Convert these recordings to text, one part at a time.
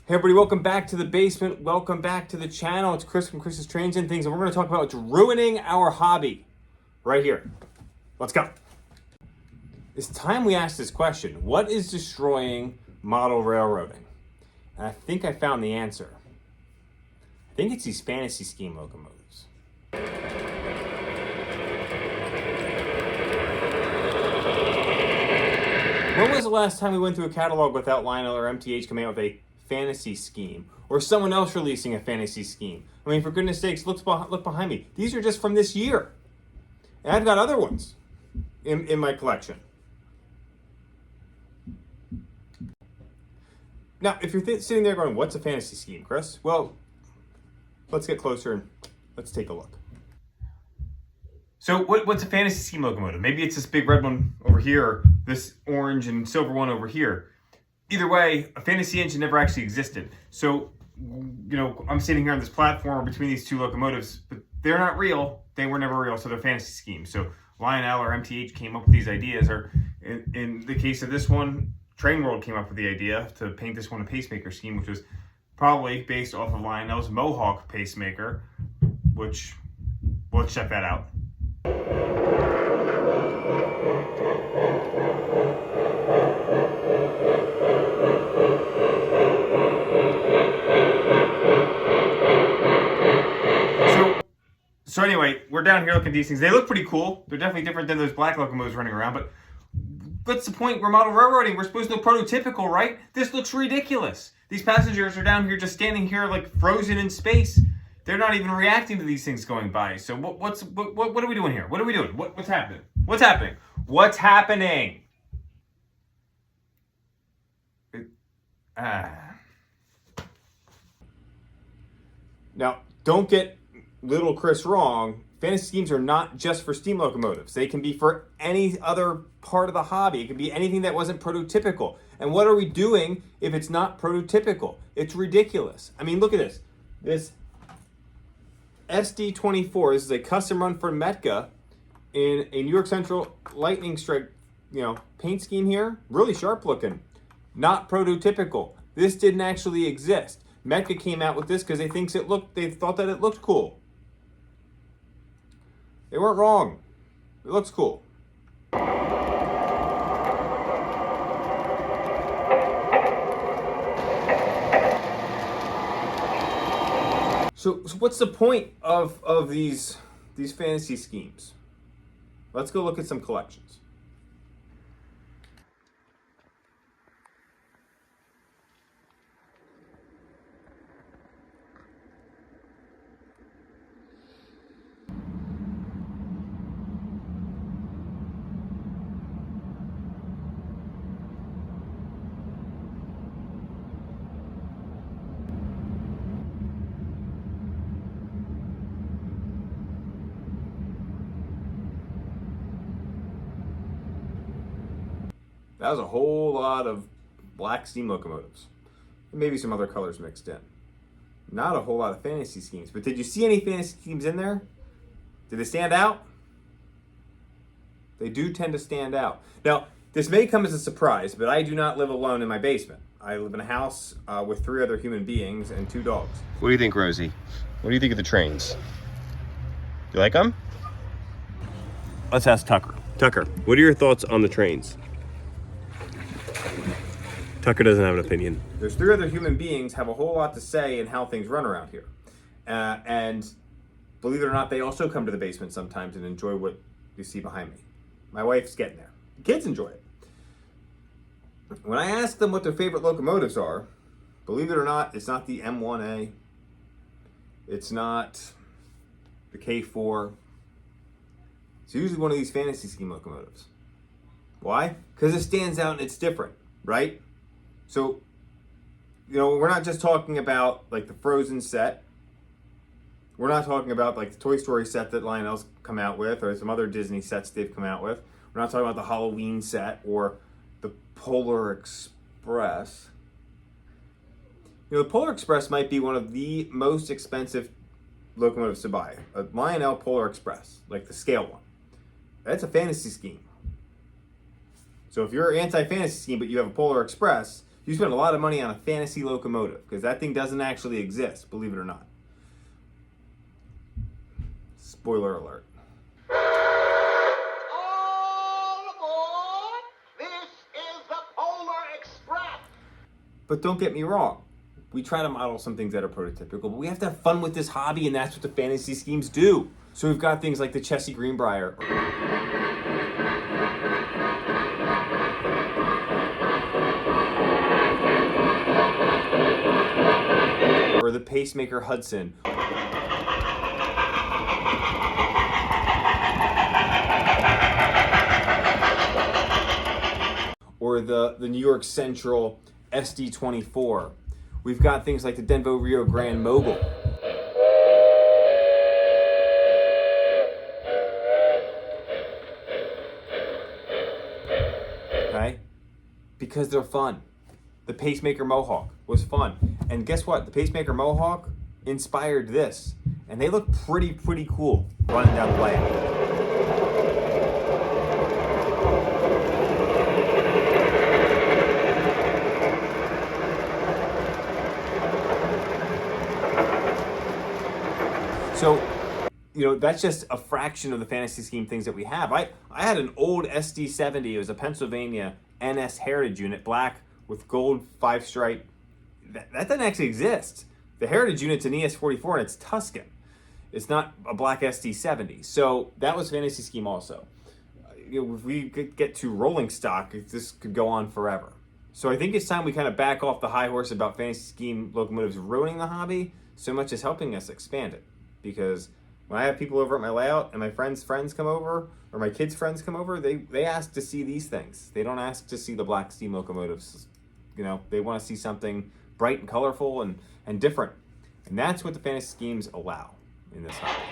Hey everybody, welcome back to the basement. Welcome back to the channel. It's Chris from Chris's Trains and Things, and we're going to talk about what's ruining our hobby right here. Let's go. It's time we ask this question. What is destroying model railroading? And I think I found the answer. I think it's these fantasy scheme locomotives. When was the last time we went through a catalog without Lionel or MTH coming out with a fantasy scheme, or someone else releasing a fantasy scheme? I mean, for goodness sakes, look behind me. These are just from this year. And I've got other ones in my collection. Now, if you're sitting there going, what's a fantasy scheme, Chris? Well, let's get closer and let's take a look. So what's a fantasy scheme locomotive? Maybe it's this big red one over here, or this orange and silver one over here. Either way, a fantasy engine never actually existed. So, I'm sitting here on this platform between these two locomotives, but they're not real. They were never real, so they're fantasy schemes. So Lionel or MTH came up with these ideas, or in the case of this one, Train World came up with the idea to paint this one a pacemaker scheme, which was probably based off of Lionel's Mohawk pacemaker, which, well, let's check that out. So anyway, we're down here looking at these things. They look pretty cool. They're definitely different than those black locomotives running around, but what's the point? We're model railroading. We're supposed to look prototypical, right? This looks ridiculous. These passengers are down here just standing here like frozen in space. They're not even reacting to these things going by. So what are we doing here? What are we doing? What's happening? What's happening? What's happening? Now, don't get little Chris wrong. Fantasy schemes are not just for steam locomotives. They can be for any other part of the hobby. It can be anything that wasn't prototypical. And what are we doing if it's not prototypical? It's ridiculous. I mean, look at this. This SD24, this is a custom run for Metka in a New York Central lightning strike, paint scheme here. Really sharp looking. Not prototypical. This didn't actually exist. Metka came out with this because they thought that it looked cool. They weren't wrong. It looks cool. So what's the point of these fantasy schemes? Let's go look at some collections. That was a whole lot of black steam locomotives. And maybe some other colors mixed in. Not a whole lot of fantasy schemes. But did you see any fantasy schemes in there? Did they stand out? They do tend to stand out. Now, this may come as a surprise, but I do not live alone in my basement. I live in a house with 3 other human beings and 2 dogs. What do you think, Rosie? What do you think of the trains? You like them? Let's ask Tucker. Tucker, what are your thoughts on the trains? Tucker doesn't have an opinion. There's 3 other human beings have a whole lot to say in how things run around here. And believe it or not, they also come to the basement sometimes and enjoy what you see behind me. My wife's getting there. The kids enjoy it. When I ask them what their favorite locomotives are, believe it or not, it's not the M1A. It's not the K4. It's usually one of these fantasy scheme locomotives. Why? Because it stands out and it's different, right? So, we're not just talking about like the Frozen set. We're not talking about like the Toy Story set that Lionel's come out with, or some other Disney sets they've come out with. We're not talking about the Halloween set or the Polar Express. The Polar Express might be one of the most expensive locomotives to buy. A Lionel Polar Express, like the scale one. That's a fantasy scheme. So if you're anti-fantasy scheme, but you have a Polar Express, You spend a lot of money on a fantasy locomotive because that thing doesn't actually exist, believe it or not. Spoiler alert. All aboard! This is the Polar Express! But don't get me wrong. We try to model some things that are prototypical, but we have to have fun with this hobby, and that's what the fantasy schemes do. So we've got things like the Chessie Greenbrier. Or the Pacemaker Hudson. Or the New York Central SD24. We've got things like the Denvo Rio Grand Mogul. Okay? Because they're fun. The Pacemaker Mohawk was fun. And guess what? The Pacemaker Mohawk inspired this. And they look pretty cool running down the layout. So, that's just a fraction of the fantasy scheme things that we have. I had an old SD70. It was a Pennsylvania NS Heritage unit, black with gold 5-stripe. That doesn't actually exist. The Heritage unit's an ES44 and it's Tuscan. It's not a black SD70. So that was fantasy scheme also. If we could get to rolling stock, this could go on forever. So I think it's time we kind of back off the high horse about fantasy scheme locomotives ruining the hobby so much as helping us expand it. Because when I have people over at my layout and my friends' come over, or my kids' friends come over, they ask to see these things. They don't ask to see the black steam locomotives. They want to see something bright and colorful and different. And that's what the fantasy schemes allow in this hobby.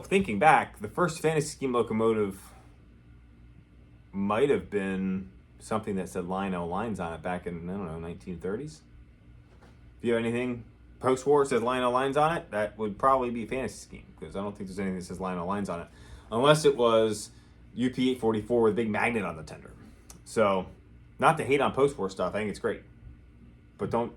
Thinking back, the first fantasy scheme locomotive might have been something that said Lionel lines on it back in, 1930s. If you have anything post-war that says Lionel lines on it, that would probably be fantasy scheme, because I don't think there's anything that says Lionel lines on it, unless it was UP844 with a big magnet on the tender. So, not to hate on post-war stuff, I think it's great. But don't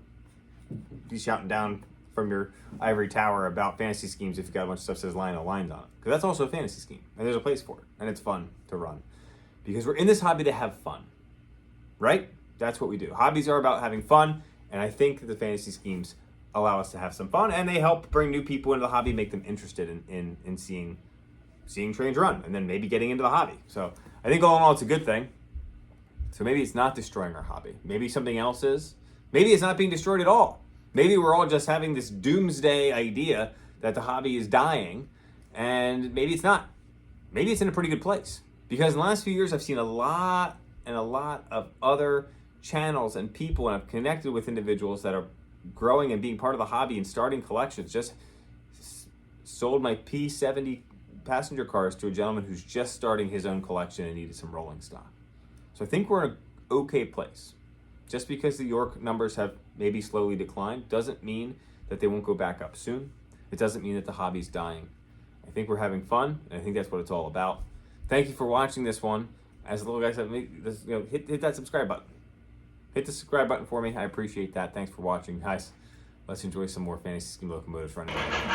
be shouting down from your ivory tower about fantasy schemes if you got a bunch of stuff that says Lionel lines on it. Because that's also a fantasy scheme, and there's a place for it, and it's fun to run. Because we're in this hobby to have fun, right? That's what we do. Hobbies are about having fun, and I think the fantasy schemes allow us to have some fun, and they help bring new people into the hobby, make them interested in seeing trains run, and then maybe getting into the hobby. So I think all in all, it's a good thing. So maybe it's not destroying our hobby. Maybe something else is. Maybe it's not being destroyed at all. Maybe we're all just having this doomsday idea that the hobby is dying, and maybe it's not. Maybe it's in a pretty good place. Because in the last few years, I've seen a lot of other channels and people, and I've connected with individuals that are growing and being part of the hobby and starting collections. Just sold my P70 passenger cars to a gentleman who's just starting his own collection and needed some rolling stock. So I think we're in an okay place. Just because the York numbers have maybe slowly declined doesn't mean that they won't go back up soon. It doesn't mean that the hobby's dying. I think we're having fun, and I think that's what it's all about. Thank you for watching this one. As the little guy said, hit that subscribe button. Hit the subscribe button for me. I appreciate that. Thanks for watching. Guys, let's enjoy some more fantasy scheme locomotives running around.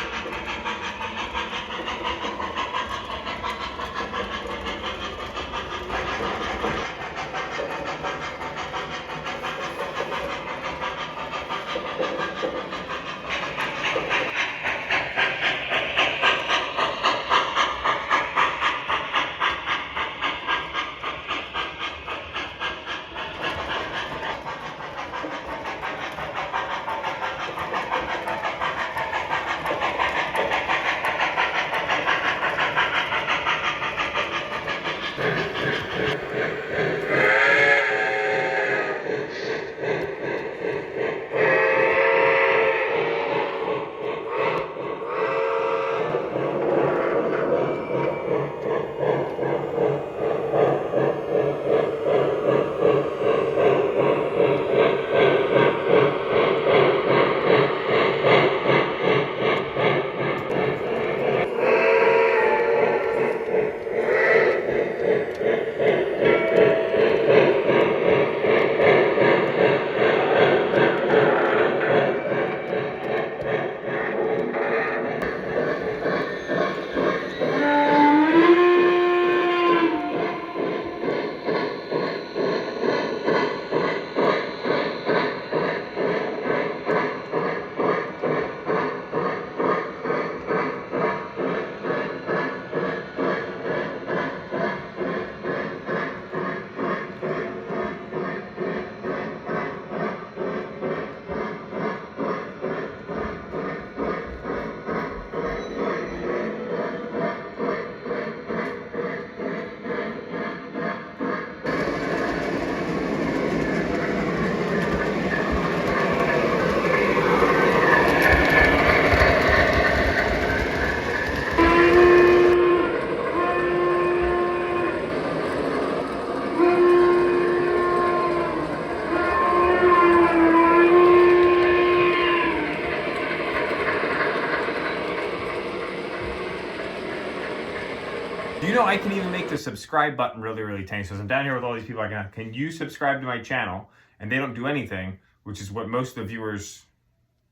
I can even make the subscribe button really, really tiny. So as I'm down here with all these people, I can you subscribe to my channel? And they don't do anything, which is what most of the viewers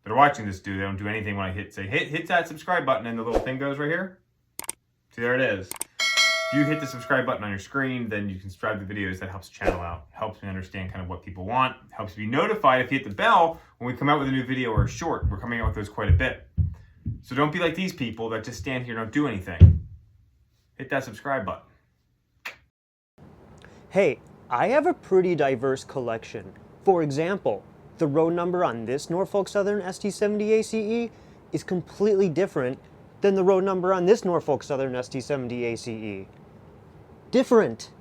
that are watching this do. They don't do anything when I hit that subscribe button and the little thing goes right here. See, there it is. If you hit the subscribe button on your screen, then you can subscribe to videos. That helps the channel out. Helps me understand kind of what people want. Helps me be notified if you hit the bell when we come out with a new video or a short. We're coming out with those quite a bit. So don't be like these people that just stand here and don't do anything. Hit that subscribe button. Hey, I have a pretty diverse collection. For example, the road number on this Norfolk Southern ST70 ACE is completely different than the road number on this Norfolk Southern ST70 ACE. Different.